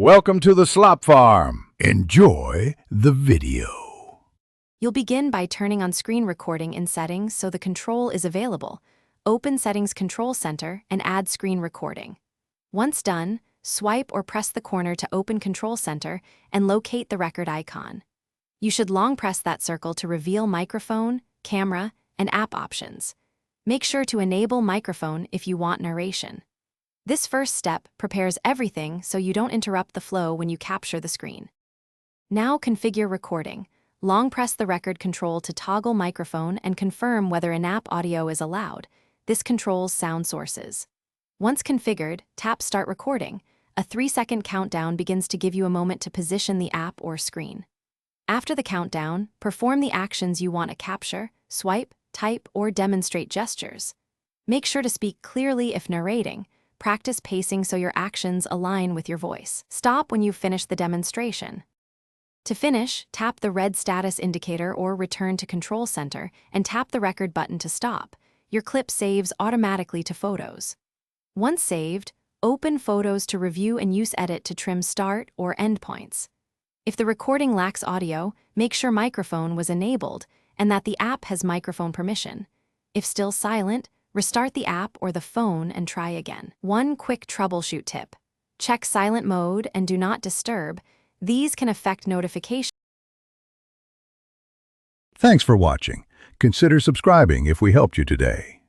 Welcome to the Slop Farm. Enjoy the video. You'll begin by turning on screen recording in Settings so the control is available. Open Settings Control Center and add screen recording. Once done, swipe or press the corner to open Control Center and locate the record icon. You should long press that circle to reveal microphone, camera, and app options. Make sure to enable microphone if you want narration. This first step prepares everything so you don't interrupt the flow when you capture the screen. Now configure recording. Long press the record control to toggle microphone and confirm whether in-app audio is allowed. This controls sound sources. Once configured, tap Start Recording. A 3-second countdown begins to give you a moment to position the app or screen. After the countdown, perform the actions you want to capture, swipe, type, or demonstrate gestures. Make sure to speak clearly if narrating. Practice pacing so your actions align with your voice. Stop when you've finished the demonstration. To finish, tap the red status indicator or return to Control Center and tap the record button to stop. Your clip saves automatically to Photos. Once saved, open Photos to review and use Edit to trim start or end points. If the recording lacks audio, make sure microphone was enabled and that the app has microphone permission. If still silent, restart the app or the phone and try again. One quick troubleshoot tip. Check silent mode and do not disturb. These can affect notifications. Thanks for watching. Consider subscribing if we helped you today.